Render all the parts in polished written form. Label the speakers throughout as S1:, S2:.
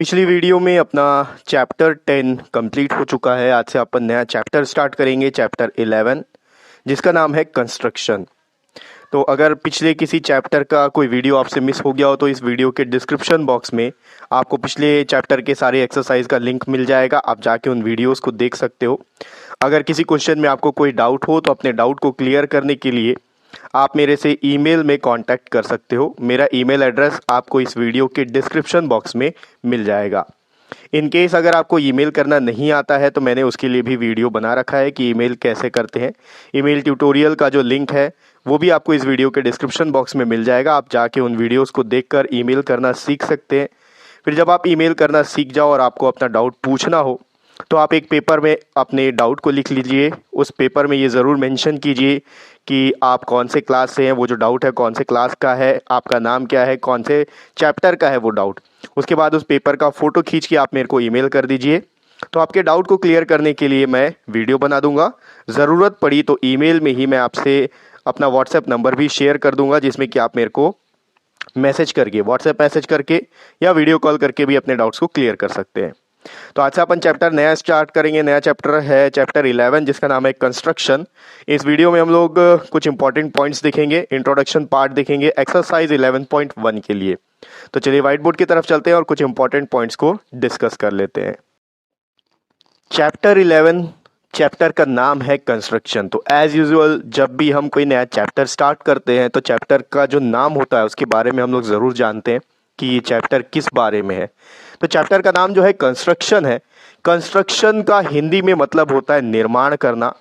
S1: पिछली वीडियो में अपना चैप्टर 10 कंप्लीट हो चुका है। आज से अपन नया चैप्टर स्टार्ट करेंगे, चैप्टर 11, जिसका नाम है कंस्ट्रक्शन। तो अगर पिछले किसी चैप्टर का कोई वीडियो आपसे मिस हो गया हो तो इस वीडियो के डिस्क्रिप्शन बॉक्स में आपको पिछले चैप्टर के सारे एक्सरसाइज का लिंक मिल जाएगा। आप जाके उन वीडियोस को देख सकते हो। अगर किसी क्वेश्चन में आपको कोई डाउट हो तो अपने डाउट को क्लियर करने के लिए आप मेरे से ईमेल में कांटेक्ट कर सकते हो। मेरा ईमेल एड्रेस आपको इस वीडियो के डिस्क्रिप्शन बॉक्स में मिल जाएगा। इन केस अगर आपको ईमेल करना नहीं आता है तो मैंने उसके लिए भी वीडियो बना रखा है कि ईमेल कैसे करते हैं। ईमेल ट्यूटोरियल का जो लिंक है वो भी आपको इस वीडियो के डिस्क्रिप्शन बॉक्स में मिल जाएगा। आप जाके उन वीडियोस को देखकर ईमेल करना सीख सकते हैं। फिर जब आप ईमेल करना सीख जाओ और आपको अपना डाउट पूछना हो तो आप एक पेपर में अपने डाउट को लिख लीजिए। उस पेपर में ये ज़रूर मेंशन कीजिए कि आप कौन से क्लास से हैं, वो जो डाउट है कौन से क्लास का है, आपका नाम क्या है, कौन से चैप्टर का है वो डाउट। उसके बाद उस पेपर का फ़ोटो खींच के आप मेरे को ईमेल कर दीजिए। तो आपके डाउट को क्लियर करने के लिए मैं वीडियो बना दूंगा। ज़रूरत पड़ी तो ईमेल में ही मैं आपसे अपना व्हाट्सएप नंबर भी शेयर कर दूंगा, जिसमें कि आप मेरे को मैसेज करके, व्हाट्सएप मैसेज करके या वीडियो कॉल करके भी अपने डाउट्स को क्लियर कर सकते हैं। तो आज से अपन चैप्टर नया स्टार्ट करेंगे। नया चैप्टर है चैप्टर 11, जिसका नाम है कंस्ट्रक्शन। इस वीडियो में हम लोग कुछ इंपॉर्टेंट पॉइंट्स देखेंगे, इंट्रोडक्शन पार्ट देखेंगे एक्सरसाइज 11.1 के लिए। तो चलिए व्हाइट बोर्ड की तरफ चलते हैं और कुछ इंपॉर्टेंट पॉइंट्स को डिस्कस कर लेते हैं। चैप्टर 11 चैप्टर का नाम है कंस्ट्रक्शन। तो एज यूजुअल जब भी हम कोई नया चैप्टर स्टार्ट करते हैं तो चैप्टर का जो नाम होता है उसके बारे में हम लोग ज़रूर जानते हैं कि ये चैप्टर किस बारे में है। तो चैप्टर का नाम जो है कंस्ट्रक्शन है। कंस्ट्रक्शन का हिंदी में मतलब होता है निर्माण करना,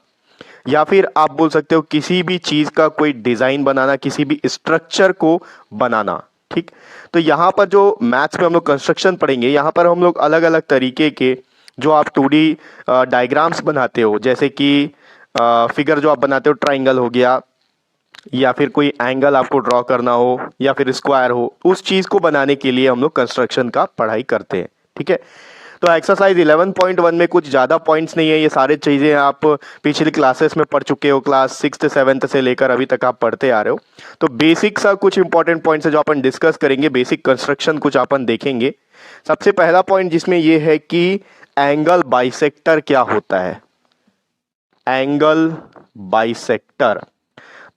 S1: या फिर आप बोल सकते हो किसी भी चीज़ का कोई डिज़ाइन बनाना, किसी भी स्ट्रक्चर को बनाना। ठीक, तो यहाँ पर जो मैथ्स में हम लोग कंस्ट्रक्शन पढ़ेंगे, यहाँ पर हम लोग अलग अलग तरीके के जो आप 2D डायग्राम्स बनाते हो, जैसे कि फिगर जो आप बनाते हो, ट्राइंगल हो गया, या फिर कोई एंगल आपको ड्रॉ करना हो, या फिर स्क्वायर हो, उस चीज़ को बनाने के लिए हम लोग कंस्ट्रक्शन का पढ़ाई करते हैं। ठीक है, तो एक्सरसाइज 11.1 में कुछ ज़्यादा पॉइंट्स नहीं है। ये सारी चीज़ें आप पिछली क्लासेस में पढ़ चुके हो, क्लास 6th 7th से लेकर अभी तक आप पढ़ते आ रहे हो। तो बेसिक सा कुछ इंपॉर्टेंट पॉइंट्स है जो अपन डिस्कस करेंगे। बेसिक कंस्ट्रक्शन कुछ अपन देखेंगे। सबसे पहला पॉइंट जिसमें ये है कि एंगल बाइसेक्टर क्या होता है। एंगल बाइसेक्टर,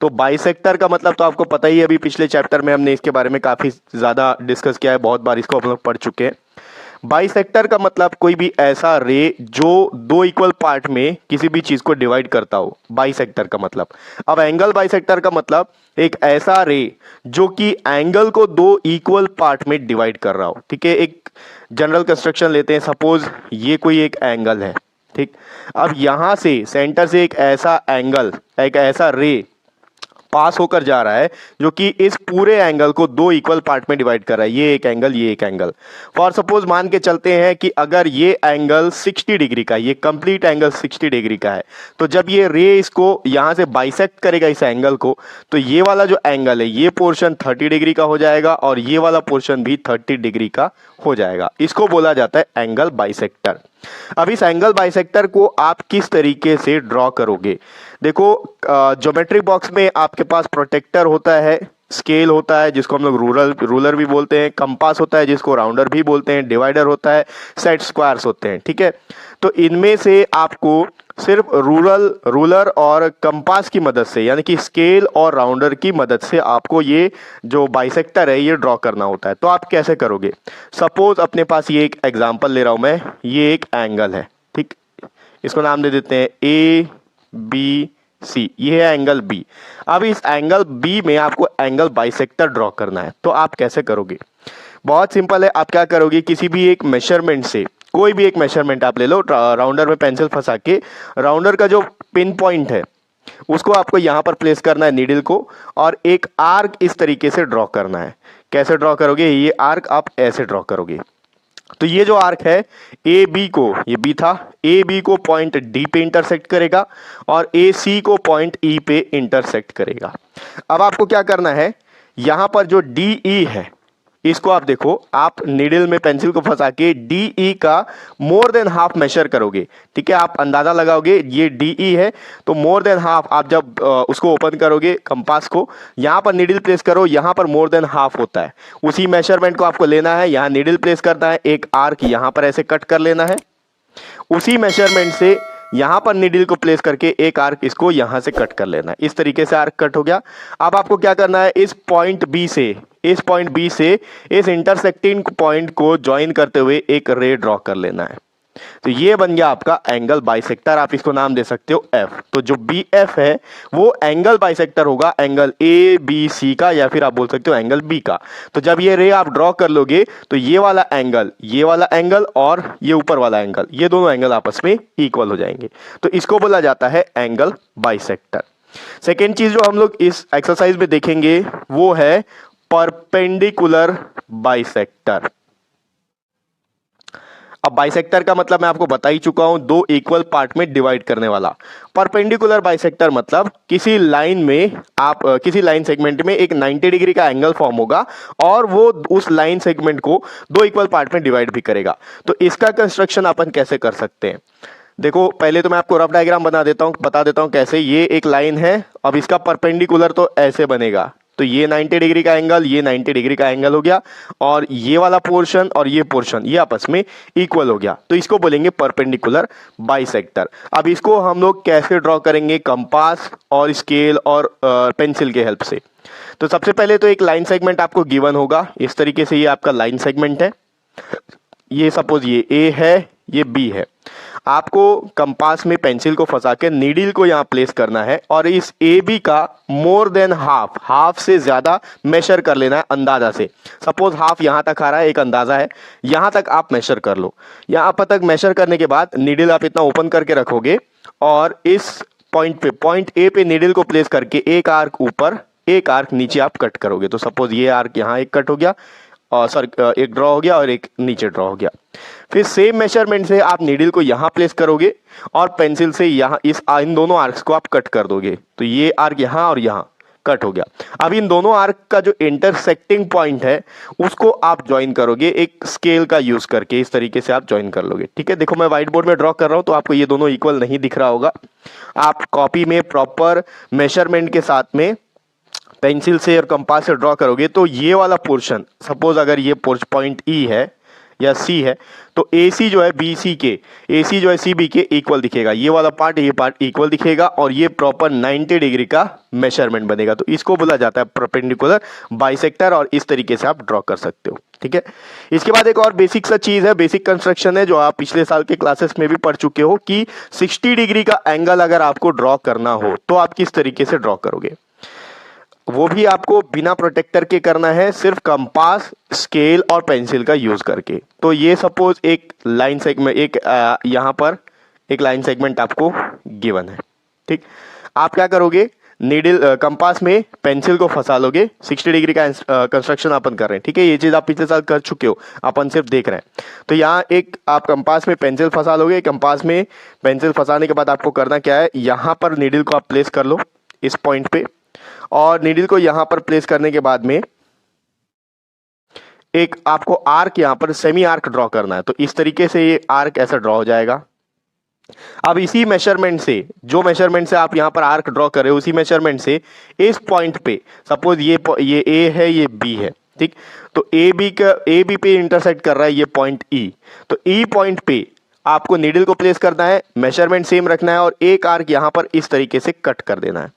S1: तो बाइसेक्टर का मतलब तो आपको पता ही है, अभी पिछले चैप्टर में हमने इसके बारे में काफ़ी ज़्यादा डिस्कस किया है, बहुत बार इसको हम लोग पढ़ चुके हैं। बाइसेक्टर का मतलब कोई भी ऐसा रे जो दो इक्वल पार्ट में किसी भी चीज़ को डिवाइड करता हो, बाइसेक्टर का मतलब। अब एंगल बाइसेक्टर का मतलब एक ऐसा रे जो कि एंगल को दो इक्वल पार्ट में डिवाइड कर रहा हो। ठीक है, एक जनरल कंस्ट्रक्शन लेते हैं। सपोज ये कोई एक एंगल है। ठीक, अब यहाँ से सेंटर से एक ऐसा एंगल, एक ऐसा रे पास होकर जा रहा है जो कि इस पूरे एंगल को दो इक्वल पार्ट में डिवाइड कर रहा है। ये एक एंगल, ये एक एंगल। फॉर सपोज मान के चलते हैं कि अगर ये एंगल 60 डिग्री का, ये कंप्लीट एंगल 60 डिग्री का है, तो जब ये रे इसको यहां से बाइसेक्ट करेगा इस एंगल को, तो ये वाला जो एंगल है ये पोर्शन 30 डिग्री का हो जाएगा और ये वाला पोर्शन भी 30 डिग्री का हो जाएगा। इसको बोला जाता है एंगल बाइसेक्टर। अब इस एंगल बाइसेक्टर को आप किस तरीके से ड्रॉ करोगे? देखो, ज्योमेट्री बॉक्स में आपके पास प्रोटेक्टर होता है, स्केल होता है जिसको हम लोग रूलर भी बोलते हैं, कंपास होता है जिसको राउंडर भी बोलते हैं, डिवाइडर होता है, सेट स्क्वायर्स होते हैं। ठीक है, तो इनमें से आपको सिर्फ रूलर और कंपास की मदद से, यानी कि स्केल और राउंडर की मदद से आपको ये जो बाइसेक्टर है ये ड्रॉ करना होता है। तो आप कैसे करोगे? सपोज अपने पास ये एक एग्जांपल ले रहा हूं मैं, ये एक एंगल है। ठीक, इसको नाम दे देते हैं ABC। ये है एंगल B। अब इस एंगल B में आपको एंगल बाइसेक्टर ड्रॉ करना है। तो आप कैसे करोगे? बहुत सिंपल है। आप क्या करोगे, किसी भी एक मेजरमेंट से, कोई भी एक मेजरमेंट आप ले लो, राउंडर में पेंसिल फंसा के राउंडर का जो पिन पॉइंट है उसको आपको यहाँ पर प्लेस करना है, नीडल को, और एक आर्क इस तरीके से ड्रॉ करना है। कैसे ड्रॉ करोगे? ये आर्क आप ऐसे ड्रॉ करोगे। तो ये जो आर्क है ए बी को, ये बी था, ए बी को पॉइंट डी पे इंटरसेक्ट करेगा और ए सी को पॉइंट ई पे इंटरसेक्ट करेगा। अब आपको क्या करना है, यहां पर जो डी ई है, इसको आप देखो, आप नीडल में पेंसिल को फंसा के DE का मोर देन हाफ मेजर करोगे, ठीक है। आप अंदाजा लगाओगे ये DE है, तो मोर देन हाफ आप जब उसको ओपन करोगे कंपास को, यहाँ पर नीडल प्लेस करो, यहाँ पर मोर देन हाफ होता है, उसी मेजरमेंट को आपको लेना है, यहाँ नीडल प्लेस करना है, एक आर्क यहाँ पर ऐसे कट कर लेना है, उसी मेजरमेंट से यहां पर नीडल को प्लेस करके एक आर्क इसको यहां से कट कर लेना है। इस तरीके से आर्क कट हो गया। अब आपको क्या करना है, इस पॉइंट बी से इस इंटरसेक्टिंग पॉइंट को ज्वाइन करते हुए एक रे ड्रॉ कर लेना है। तो ये बन गया आपका एंगल बाइसेक्टर, आप इसको नाम दे सकते हो F। तो जो BF है वो एंगल बाइसेक्टर होगा एंगल ABC का, या फिर आप बोल सकते हो एंगल B का। तो जब ये रे आप ड्रॉ कर लोगे तो ये वाला एंगल और ये ऊपर वाला एंगल, ये दोनों एंगल आपस में इक्वल हो जाएंगे। तो इसको बोला जाता है एंगल बाइसेक्टर। सेकेंड चीज जो हम लोग इस एक्सरसाइज में देखेंगे वो है परपेंडिकुलर बाइसेक्टर। अब बाइसेक्टर का मतलब मैं आपको बता ही चुका हूं, दो इक्वल पार्ट में डिवाइड करने वाला। परपेंडिकुलर बाइसेक्टर मतलब किसी लाइन सेगमेंट में एक 90 डिग्री का एंगल फॉर्म होगा और वो उस लाइन सेगमेंट को दो इक्वल पार्ट में डिवाइड भी करेगा। तो इसका कंस्ट्रक्शन अपन कैसे कर सकते हैं, देखो पहले तो मैं आपको रफ डायग्राम बता देता हूं कैसे। ये एक लाइन है, अब इसका परपेंडिकुलर तो ऐसे बनेगा, तो ये 90 डिग्री का एंगल, ये 90 डिग्री का एंगल हो गया, और ये वाला पोर्शन और ये पोर्शन ये आपस में इक्वल हो गया। तो इसको बोलेंगे परपेंडिकुलर बाइसेक्टर। अब इसको हम लोग कैसे ड्रॉ करेंगे, कंपास और स्केल और पेंसिल के हेल्प से। तो सबसे पहले तो एक लाइन सेगमेंट आपको गिवन होगा, इस तरीके से ये आपका लाइन सेगमेंट है। ये सपोज ये A है, ये B है। आपको कंपास में पेंसिल को फंसा के नीडल को यहां प्लेस करना है और इस AB का मोर देन हाफ से ज्यादा मेजर कर लेना है अंदाजा से। सपोज हाफ यहां तक आ रहा है, एक अंदाजा है, यहां तक आप मेजर कर लो। यहां पर तक मेजर करने के बाद नीडल आप इतना ओपन करके रखोगे और इस पॉइंट A पे नीडल को प्लेस करके एक आर्क ऊपर एक आर्क नीचे आप कट करोगे। तो सपोज ये आर्क यहां एक कट हो गया, और एक ड्रॉ हो गया और एक नीचे ड्रॉ हो गया। फिर सेम मेजरमेंट से आप नीडल को यहां प्लेस करोगे और पेंसिल से यहां इन दोनों आर्क्स को आप कट कर दोगे। तो ये आर्क यहां और यहां कट हो गया। अब इन दोनों आर्क का जो इंटरसेक्टिंग पॉइंट है उसको आप ज्वाइन करोगे एक स्केल का यूज करके, इस तरीके से आप ज्वाइन कर लोगे। ठीक है, देखो मैं व्हाइट बोर्ड में ड्रॉ कर रहा हूं तो आपको ये दोनों इक्वल नहीं दिख रहा होगा। आप कॉपी में प्रॉपर मेजरमेंट के साथ में पेंसिल से और कंपास से ड्रॉ करोगे तो ये वाला पोर्शन, सपोज अगर ये पॉइंट E है या C है, तो AC जो है BC के, AC जो है CB के इक्वल दिखेगा। ये वाला पार्ट ये पार्ट इक्वल दिखेगा और ये प्रॉपर 90 डिग्री का मेजरमेंट बनेगा। तो इसको बोला जाता है परपेंडिकुलर बाइसेक्टर और इस तरीके से आप ड्रॉ कर सकते हो। ठीक है, इसके बाद एक और बेसिक सा चीज है, बेसिक कंस्ट्रक्शन है जो आप पिछले साल के क्लासेस में भी पढ़ चुके हो कि 60 डिग्री का एंगल अगर आपको ड्रॉ करना हो तो आप किस तरीके से ड्रॉ करोगे। वो भी आपको बिना प्रोटेक्टर के करना है, सिर्फ कंपास, स्केल और पेंसिल का यूज करके। तो ये सपोज एक लाइन सेगमेंट, यहां पर एक लाइन सेगमेंट आपको गिवन है। ठीक, आप क्या करोगे, नीडल कंपास में पेंसिल को फंसा लोगे। 60 डिग्री का कंस्ट्रक्शन अपन कर रहे हैं। ठीक है, ये चीज आप पिछले साल कर चुके हो, अपन सिर्फ देख रहे हैं। तो यहाँ एक आप कंपास में पेंसिल फंसा लोगे। कंपास में पेंसिल फंसाने के बाद आपको करना क्या है, यहाँ पर नीडल को आप प्लेस कर लो इस पॉइंट पे, और नीडल को यहां पर प्लेस करने के बाद में एक आपको आर्क यहां पर सेमी आर्क ड्रॉ करना है। तो इस तरीके से ये आर्क ऐसा ड्रॉ हो जाएगा। अब इसी मेजरमेंट से, जो मेजरमेंट से आप यहां पर आर्क ड्रॉ कर रहे हो, उसी मेजरमेंट से इस पॉइंट पे, सपोज ये A है, ये B है। ठीक, तो ए बी पे इंटरसेक्ट कर रहा है ये पॉइंट E। तो E पॉइंट पे आपको नीडल को प्लेस करना है, मेजरमेंट सेम रखना है और एक आर्क यहां पर इस तरीके से कट कर देना है।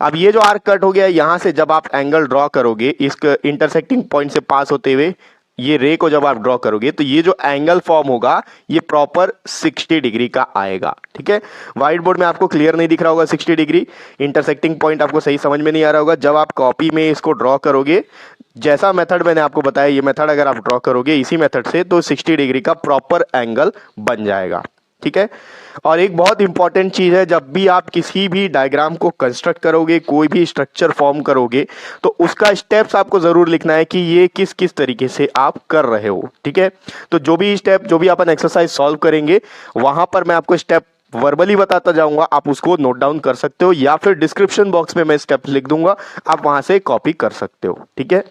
S1: अब ये जो आर्क कट हो गया, यहां से जब आप एंगल ड्रॉ करोगे इस इंटरसेक्टिंग पॉइंट से पास होते हुए, ये रे को जब आप ड्रॉ करोगे तो ये जो एंगल फॉर्म होगा ये प्रॉपर 60 डिग्री का आएगा। ठीक है, व्हाइट बोर्ड में आपको क्लियर नहीं दिख रहा होगा 60 डिग्री, इंटरसेक्टिंग पॉइंट आपको सही समझ में नहीं आ रहा होगा। जब आप कॉपी में इसको ड्रॉ करोगे, जैसा मेथड मैंने आपको बताया, ये मेथड अगर आप ड्रॉ करोगे इसी मेथड से, तो 60 डिग्री का प्रॉपर एंगल बन जाएगा। ठीक है, और एक बहुत इंपॉर्टेंट चीज है, जब भी आप किसी भी डायग्राम को कंस्ट्रक्ट करोगे, कोई भी स्ट्रक्चर फॉर्म करोगे, तो उसका स्टेप्स आपको जरूर लिखना है कि ये किस किस तरीके से आप कर रहे हो। ठीक है, तो जो भी अपन एक्सरसाइज सॉल्व करेंगे वहां पर मैं आपको स्टेप वर्बली बताता जाऊंगा, आप उसको नोट डाउन कर सकते हो या फिर डिस्क्रिप्शन बॉक्स में मैं स्टेप लिख दूंगा, आप वहां से कॉपी कर सकते हो। ठीक है,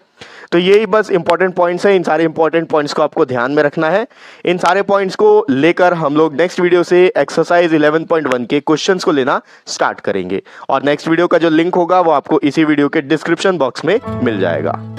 S1: तो यही बस इंपॉर्टेंट पॉइंट्स हैं। इन सारे इंपॉर्टेंट पॉइंट्स को आपको ध्यान में रखना है। इन सारे पॉइंट्स को लेकर हम लोग नेक्स्ट वीडियो से एक्सरसाइज 11.1 के क्वेश्चंस को लेना स्टार्ट करेंगे और नेक्स्ट वीडियो का जो लिंक होगा वो आपको इसी वीडियो के डिस्क्रिप्शन बॉक्स में मिल जाएगा।